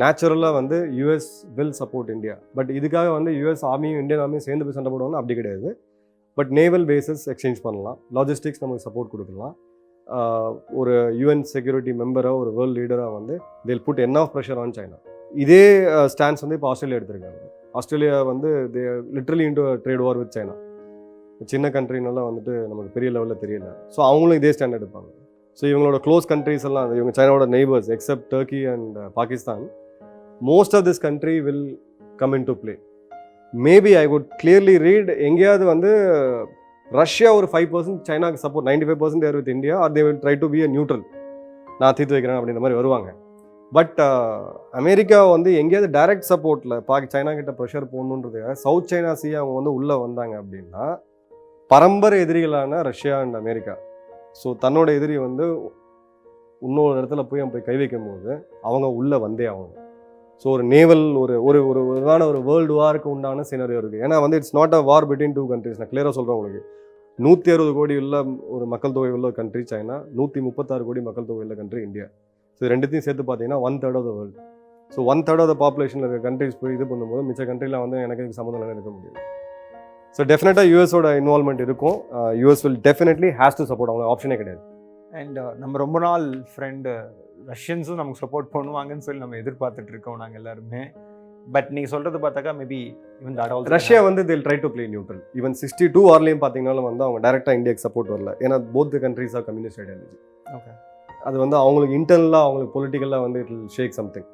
நேச்சுரலாக வந்து US will support India. But இதுக்காக வந்து யூஎஸ் ஆர்மியும் இந்தியன் ஆர்மியும் சேர்ந்து போய் சண்டை போடுவாங்க அப்படி கிடையாது. பட் நேவல் பேசஸ் எக்ஸ்சேஞ்ச் பண்ணலாம், லாஜிஸ்டிக்ஸ் நமக்கு சப்போர்ட் கொடுக்கலாம். ஒரு யூஎன் செக்யூரிட்டி மெம்பராக, ஒரு வேர்ல்டு லீடராக வந்து தேல் புட் என்ன ஆஃப் ப்ரெஷர் ஆன் சைனா. இதே ஸ்டாண்ட்ஸ் வந்து இப்போ ஆஸ்திரேலியா எடுத்திருக்காங்க. ஆஸ்திரேலியா வந்து தே literally into trade war with China. சின்ன கண்ட்ரினால வந்துட்டு நமக்கு பெரிய லெவலில் தெரியல. ஸோ அவங்களும் இதே ஸ்டாண்ட் எடுப்பாங்க. ஸோ இவங்களோட க்ளோஸ் கண்ட்ரிஸ் எல்லாம், இவங்க சைனாவோட neighbours except Turkey and Pakistan, most of this country will come in to play. Maybe I could clearly read எங்கேயாவது வந்து ரஷ்யா ஒரு 5%, சைனாக்கு support 95% they're with India, or they will try to be a neutral, நான் தீர்த்து வைக்கிறேன் அப்படின்ற மாதிரி வருவாங்க. பட் அமெரிக்கா வந்து எங்கேயாவது டைரக்ட் சப்போர்ட்டில் சைனா கிட்ட ப்ரெஷர் போடணுன்றதுக்காக சவுத் சைனா சி அவங்க வந்து உள்ளே வந்தாங்க அப்படின்னா பரம்பரை எதிரிகளான ரஷ்யா அண்ட் அமெரிக்கா, ஸோ தன்னோட எதிரி வந்து இன்னொரு இடத்துல போய் கை வைக்கும் போது அவங்க உள்ளே வந்தே ஆகணும். ஸோ ஒரு நேவல் ஒரு ஒரு ஒரு விதமான ஒரு வேர்ல்டு வாருக்கு உண்டான சினரியோ இருக்குது. ஏன்னா வந்து it's not a war between 2 countries. நான் கிளியராக சொல்கிறேன் உங்களுக்கு. 160 கோடி உள்ள ஒரு மக்கள் தொகை உள்ள கண்ட்ரி சைனா, 136 கோடி மக்கள் தொகை உள்ள கண்ட்ரி இந்தியா. ஸோ ரெண்டுத்தையும் சேர்த்து பார்த்தீங்கன்னா 1/3 of the world. So 1/3 of the பாப்புலேஷனில் இருக்க கண்ட்ரிஸ் போய் இது பண்ணும்போது மிச்ச கண்ட்ரியில் வந்து எனக்கு சம்மந்தம் இருக்க முடியாது. ஸோ டெஃபினட்டாக யூஎஸோட இன்வால்மெண்ட் இருக்கும். US will definitely has to support. அவங்க ஆப்ஷனே கிடையாது. அண்ட் நம்ம ரொம்ப நாள் ஃப்ரெண்டு ரஷ்யன்ஸும் நமக்கு சப்போர்ட் பண்ணுவாங்கன்னு சொல்லி நம்ம எதிர்பார்த்துட்டு இருக்கோம் நாங்கள் எல்லாருமே. பட் நீங்கள் சொல்கிறது பார்த்தாக்கா maybe even that also Russia வந்து they'll try to play neutral. Even 62 வார்லையும் பார்த்தீங்கன்னாலும் வந்து அவங்க டேரெக்டாக இந்தியாவுக்கு சப்போர்ட் வரல. ஏன்னா both countries R communist ideology. Okay, அது வந்து அவங்களுக்கு இன்டர்னலாக, அவங்களுக்கு பொலிட்டிக்கலாக வந்து இட் வில் ஷேக் சம்திங்.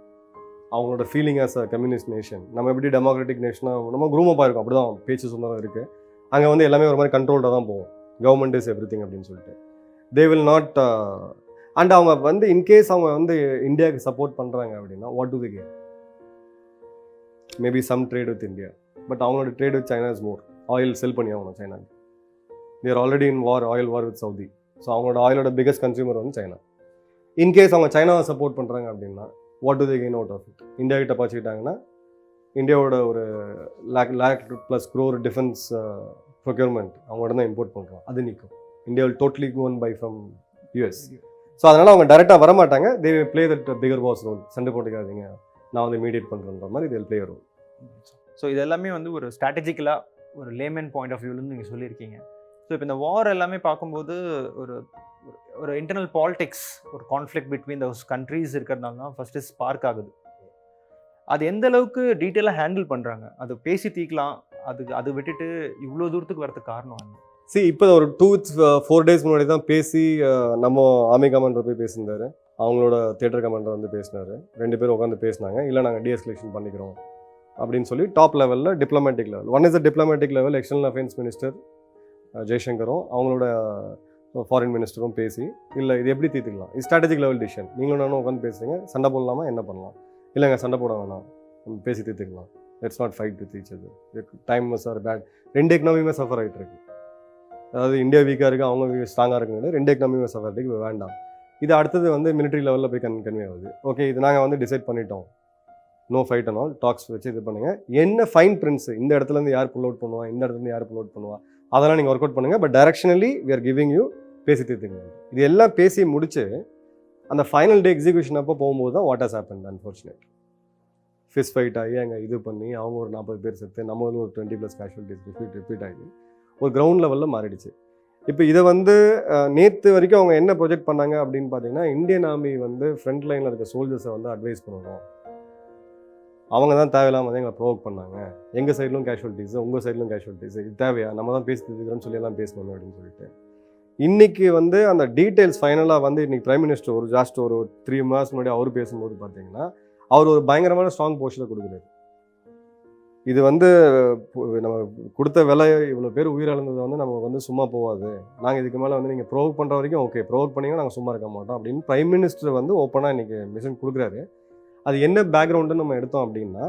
அவங்களோட feeling as a communist nation. நம்ம எப்படி டெமோக்ராட்டிக் நேஷனாக நம்ம குரூமப்பாக இருக்கும், அப்படி தான் பேச்சு சொன்னதாக இருக்குது. அங்கே வந்து எல்லாமே ஒரு மாதிரி கண்ட்ரோல்டாக தான் போகும். கவர்மெண்ட் இஸ் எவ்ரி திங் அப்படின்னு சொல்லிட்டு தே வில் நாட். அண்ட் அவங்க வந்து இன்கேஸ் அவங்க வந்து இந்தியாவுக்கு சப்போர்ட் பண்ணுறாங்க அப்படின்னா what do they gain? Maybe some trade with India. But அவங்களோட trade with China is more. Oil sell பண்ணி ஆகணும் சைனாக்கு. They're already in war, oil war with Saudi. So அவங்களோட ஆயிலோட பிகஸ்ட் கன்சியூமர் வந்து சைனா. இன்கேஸ் அவங்க சைனாவை சப்போர்ட் பண்ணுறாங்க அப்படின்னா what do they gain out of it? India கிட்ட பாய்ச்சிக்கிட்டாங்கன்னா இந்தியாவோட ஒரு லேக் + crore டிஃபென்ஸ் ப்ரொக்யூர்மெண்ட் அவங்களோட தான் இம்போர்ட் பண்ணுறோம், அது நிற்கும். India will totally go and buy from US. So அதனால் அவங்க டேரெக்டாக வரமாட்டாங்க. They play that bigger boss role. சண்டை போட்டுக்காதீங்க, நான் வந்து மீடியேட் பண்ணுறேன்ற மாதிரி தே ப்ளே ரோல். ஸோ இது எல்லாமே வந்து ஒரு ஸ்ட்ராட்டஜிக்கலாக ஒரு லேமன் பாயிண்ட் ஆஃப் வியூலேருந்து நீங்கள் சொல்லியிருக்கீங்க. ஸோ இப்போ இந்த வார் எல்லாமே பார்க்கும்போது ஒரு ஒரு இன்டர்னல் பாலிடிக்ஸ், ஒரு கான்ஃப்ளிக்ட் பிட்வீன் தோஸ் கண்ட்ரீஸ் இருக்கிறதுனால தான் ஃபஸ்ட்டு ஸ்பார்க் ஆகுது. அது எந்த அளவுக்கு டீட்டெயிலாக ஹேண்டில் பண்ணுறாங்க? அது பேசி தீர்க்கலாம், அது விட்டுட்டு இவ்வளோ தூரத்துக்கு வரதுக்கு காரணம் என்ன? இப்போ ஒரு 2-4 days முன்னாடி தான் பேசி நம்ம ஆர்மி கமாண்டர் போய் பேசியிருந்தாரு. அவங்களோட தியேட்டர் கமாண்டர் வந்து பேசினார். 2 பேரும் உட்காந்து பேசினாங்க. இல்லை நாங்கள் டீஎஸ்கலேஷன் பண்ணிக்கிறோம் அப்படின்னு சொல்லி டாப் லெவலில் diplomatic level. One is the diplomatic level. External affairs minister ஜெய்சங்கரும் அவங்களோட ஃபாரின் மினிஸ்டரும் பேசி இல்லை இது எப்படி தீர்த்துக்கலாம், இது ஸ்ட்ராட்டஜிக் லெவல் டிசிஷன். நீங்களும் நானும் உட்காந்து பேசுகிறீங்க, சண்டை போடலாமா, என்ன பண்ணலாம்? இல்லைங்க சண்டை போட வேணாம், பேசி தீர்த்துக்கலாம். Let's not fight with each other. Time was are bad. 2 எக்கனாமியுமே சஃபர் ஆகிட்டு இருக்கு. அதாவது இந்தியா வீக்காக இருக்குது, அவங்க ஸ்ட்ராங்காக இருக்குன்னு 2 எக்கனாமியும் சஃபர்ட்டுக்கு வேண்டாம். இது அடுத்தது வந்து மிலிட்ரி லெவலில் போய் கன்வே ஆகுது. ஓகே, இது நாங்கள் வந்து டிசைட் பண்ணிட்டோம், no fight and all, talks வச்சு இது பண்ணுங்கள். என்ன ஃபைன் பிரிண்ட்ஸ், இந்த இடத்துலேருந்து யார் புல் அவுட் பண்ணுவா, இந்த இடத்துலேருந்து யார் புல் அவுட் பண்ணுவா, அதெல்லாம் நீங்கள் ஒர்க் அவுட் பண்ணுங்கள். But directionally we are giving you, பேசி தீர்த்துங்க. இது எல்லாம் பேசி முடிச்சு அந்த ஃபைனல் டே எக்ஸிக்யூஷன் அப்போ போகும்போது தான் what has happened unfortunate. Fist fight ஆகி அங்கே இது பண்ணி அவங்க ஒரு 40 பேர் செத்து, நம்ம வந்து ஒரு 20+ கேஷுவலிட்டிஸ் ரிப்பீட் ஆகி ஒரு கிரவுண்ட் லெவலில் மாறிடுச்சு. இப்போ இதை வந்து நேற்று வரைக்கும் அவங்க என்ன ப்ரொஜெக்ட் பண்ணாங்க அப்படின்னு பார்த்தீங்கன்னா, இந்தியன் ஆர்மி வந்து ஃப்ரண்ட் லைனில் இருக்க சோல்ஜர்ஸை வந்து அட்வைஸ் பண்ணணும், அவங்க தான் தேவையில்லாமல் வந்து எங்களை ப்ரோவோக் பண்ணாங்க, எங்கள் சைட்லும் கேஷுவலிட்டிஸ், உங்கள் சைட்லும் கேஷுவலிட்டிஸ், இது தேவையா, நம்ம தான் பேசி தெரிஞ்சுக்கிறோன்னு சொல்லி எல்லாம் பேசணும் அப்படின்னு சொல்லிட்டு இன்றைக்கி வந்து அந்த டீட்டெயில்ஸ் ஃபைனலாக வந்து இன்றைக்கி பிரைம் மினிஸ்டர் ஒரு ஜாஸ்ட் ஒரு 3 months முன்னாடி அவர் பேசும்போது பார்த்தீங்கன்னா அவர் ஒரு பயங்கரமான ஸ்ட்ராங் போஸ்டில் கொடுக்குறாரு. இது வந்து நம்ம கொடுத்த விலை, இவ்வளோ பேர் உயிரிழந்தது வந்து நம்ம வந்து சும்மா போகாது, நாங்கள் இதுக்கு மேலே வந்து நீங்கள் ப்ரோவோக் பண்ணுற வரைக்கும் ஓகே, ப்ரோவோக் பண்ணிங்கன்னா நாங்கள் சும்மா இருக்க மாட்டோம் அப்படின்னு பிரைம் மினிஸ்டர் வந்து ஓப்பனாக இன்றைக்கி மிஷன் கொடுக்குறாரு. அது என்ன பேக்ரவுண்டுன்னு நம்ம எடுத்தோம் அப்படின்னா,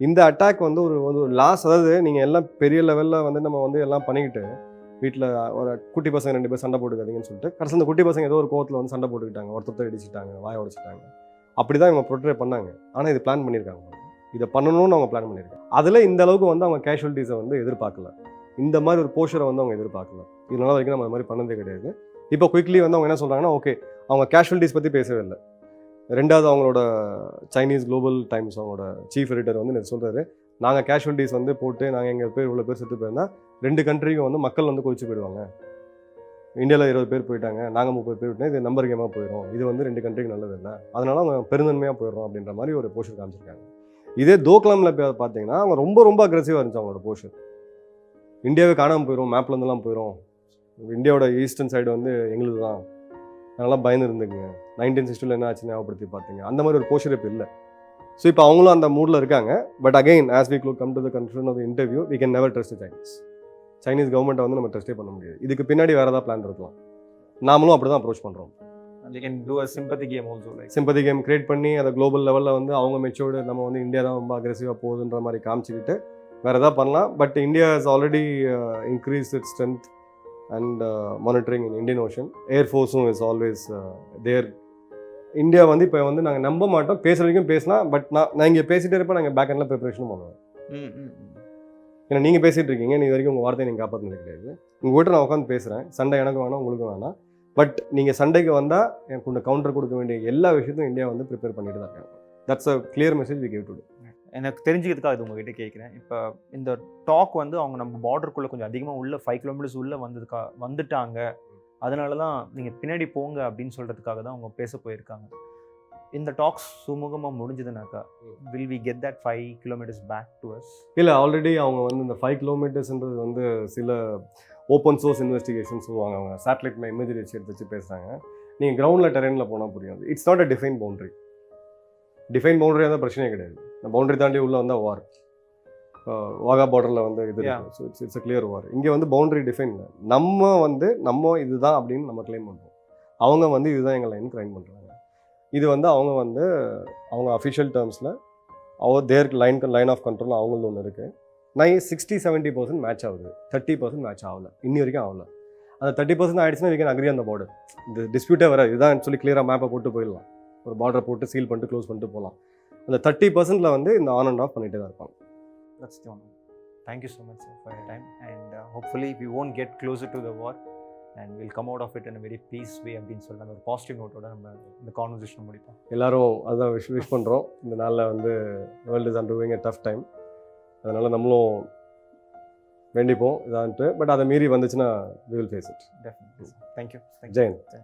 இந்த அட்டாக் வந்து ஒரு லாஸ், அதாவது நீங்கள் எல்லாம் பெரிய லெவலில் வந்து நம்ம வந்து எல்லாம் பண்ணிக்கிட்டு வீட்டில் ஒரு குட்டி பசங்க 2 பேர் சண்டை போட்டுக்காதீங்கன்னு சொல்லிட்டு கடைசி அந்த குட்டி பசங்க ஏதோ ஒரு கோவத்தில் வந்து சண்டை போட்டுக்கிட்டாங்க, ஒருத்தர் இடிச்சிட்டாங்க, வாயை உடைச்சிட்டாங்க. அப்படி தான் இவங்க ப்ரொட்ரே பண்ணாங்க. ஆனால் இது பிளான் பண்ணியிருக்காங்க, இதை பண்ணணும்னு அவங்க பிளான் பண்ணியிருக்காங்க. அதில் இந்த அளவுக்கு வந்து அவங்க கேஷுவலிட்டிஸை வந்து எதிர்பார்க்கல, இந்த மாதிரி ஒரு போஸ்டரை வந்து அவங்க எதிர்பார்க்கல. இதனால வரைக்கும் நம்ம அது மாதிரி பண்ணதே கிடையாது. இப்போ குயிக்லி வந்து அவங்க என்ன சொல்கிறாங்கன்னா, ஓகே அவங்க கேஷுவலிட்டிஸ் பற்றி பேசவே இல்லை. ரெண்டாவது அவங்களோட சைனீஸ் குளோபல் டைம்ஸ் அவங்களோட சீஃப் எடிட்டர் வந்து எனக்கு சொல்கிறாரு, நாங்கள் கேஷுவலிட்டிஸ் வந்து போட்டு நாங்கள் எங்கள் பேர் இவ்வளோ பேர் செத்து போயிருந்தால் 2 கண்ட்ரிக்கும் வந்து மக்கள் வந்து கொதிச்சு போயிடுவாங்க. இந்தியாவில் 20 பேர் போயிட்டாங்க, நாங்கள் 30 பேர் விட்டோம், இது நம்பர் கேமாக போயிடும், இது வந்து 2 கண்ட்ரிக்கு நல்லது இல்லை, அதனால அவங்க பெருந்தன்மையாக போயிடுறோம் அப்படின்ற மாதிரி ஒரு போஸ்டர் காமிச்சிருக்காங்க. இதே தோக்லாமில் பார்த்தீங்கன்னா அவங்க ரொம்ப அக்ரெசிவாக இருந்துச்சு அவங்களோட போஸ்டர். இந்தியாவே காணாமல் போயிடும், மேப்லேருந்துலாம் போயிடும், இந்தியாவோட ஈஸ்டர்ன் சைடு வந்து எங்களுக்கு தான், அதெல்லாம் பயந்து இருந்துக்குங்க, 1960 என்ன ஆச்சு ஞாபகப்படுத்தி பார்த்தீங்க, அந்த மாதிரி ஒரு போஸ்டர் இப்போ இல்லை. ஸோ இப்போ அவங்களும் அந்த மூடில் இருக்காங்க. But again as we come to the conclusion of the interview, we can never trust Chinese கவர்மெண்ட்டை வந்து நம்ம ட்ரஸ்டே பண்ண முடியாது. இதுக்கு பின்னாடி வேறு ஏதாவது பிளான் இருக்கலாம், நாமளும் அப்படி தான் அப்ரோச் பண்ணுறோம். they can do a sympathy game also, like sympathy game create பண்ணி அதை குளோபல் லெவலில் வந்து அவங்க மெச்சோர்டு, நம்ம வந்து இந்தியா தான் ரொம்ப அக்ரெசிவாக போகுதுன்ற மாதிரி காமிச்சிக்கிட்டு வேறு எதாவது பண்ணலாம். But India has already increase its strength and monitoring in Indian ocean. ஏர்ஃபோர்ஸும் இஸ் ஆல்வேஸ் தேர். இந்தியா வந்து இப்போ வந்து நாங்கள் நம்ப மாட்டோம், பேசுகிற வரைக்கும் பேசலாம், பட் நான் இங்கே பேசிகிட்டே இருப்பேன், நாங்கள் பேக் எண்டில் ப்ரிப்பரேஷனும் பண்ணுவோம். ஏன்னா நீங்கள் பேசிகிட்டு இருக்கீங்க, நீ வரைக்கும் உங்கள் வார்த்தையை நீங்கள் காப்பாற்றினது கிடையாது. உங்கள் வீட்டை நான் உட்காந்து பேசுகிறேன், சண்டை எனக்கு வேணாம் உங்களுக்கும் வேணாம். பட் நீங்கள் சண்டைக்கு வந்தால் எனக்கு கொஞ்சம் கவுண்டர் கொடுக்க வேண்டிய எல்லா விஷயத்தையும் இந்தியா வந்து ப்ரிப்பேர் பண்ணிட்டு தான் இருக்காங்க. That's a clear message we give today. எனக்கு தெரிஞ்சுக்கிறதுக்காக இது உங்ககிட்ட கேட்குறேன். இப்போ இந்த டாக் வந்து அவங்க நம்ம பார்டருக்குள்ளே கொஞ்சம் அதிகமாக உள்ள 5 kilometers உள்ளே வந்துட்டாங்க, அதனால தான் நீங்கள் பின்னாடி போங்க அப்படின்னு சொல்கிறதுக்காக தான் அவங்க பேச போயிருக்காங்க. இந்த டாக்ஸ் சுமூகமாக முடிஞ்சதுனாக்கா will we get that 5 kilometers back to us? இல்லை, ஆல்ரெடி அவங்க வந்து இந்த 5 kilometersன்றது வந்து சில ஓப்பன் சோர்ஸ் இன்வெஸ்டிகேஷன் சொல்லுவாங்க, அவங்க சேட்டலைட் இமேஜரி வச்சு பேசுகிறாங்க. நீங்கள் கிரவுண்டில் டெரெயினில் போனால் புரியாது. It's not a define boundary. Define பவுண்டரியாக தான் பிரச்சனையே கிடையாது. இந்த பவுண்டரி தாண்டி உள்ளே வந்தால் வார். வாகா பார்டரில் வந்து இது ஸோ இட்ஸ் அ கிளியர் வார். இங்கே வந்து பவுண்டரி டிஃபைன் இல்லை. நம்ம இதுதான் அப்படின்னு நம்ம கிளைம் பண்ணுறோம், அவங்க வந்து இதுதான் எங்கள் லைன் கிளைம் பண்ணுறாங்க. இது வந்து அவங்க அஃபிஷியல் டேர்ம்ஸில் தேர் லைன் ஆஃப் கண்ட்ரோல் அவங்களுக்கு ஒன்று இருக்குது. 60-70% மேட்ச் ஆகுது, 30% மேட்ச் ஆகலை, இன்னி வரைக்கும் ஆகலை. அந்த 30% ஆகிடுச்சுன்னா we can agree on the border. இந்த டிஸ்பியூட்டே வராது, இதுதான் சொல்லி கிளியராக மேப்பை போட்டு போயிடலாம், ஒரு பார்டரை போட்டு சீல் பண்ணிட்டு க்ளோஸ் பண்ணிட்டு போகலாம். அந்த 30%ல் வந்து இந்த ஆன் அண்ட் ஆஃப் பண்ணிகிட்டே தான் இருப்பாங்க. That's the one. Thank you so much, sir, for your time, and hopefully we won't get closer to the war and we'll come out of it in a very peace way அப்படின்னு சொல்லி அந்த ஒரு positive நோட்டோட நம்ம இந்த conversation முடிப்போம். எல்லாரும் அதுதான் wish பண்ணுறோம். இந்த நாளில் வந்து world is undergoing a tough time, அதனால் நம்மளும் வேண்டிப்போம் இதான்ட்டு. பட் அதை மீறி வந்துச்சுன்னா we will face it. Definitely. Thank you. Jayant.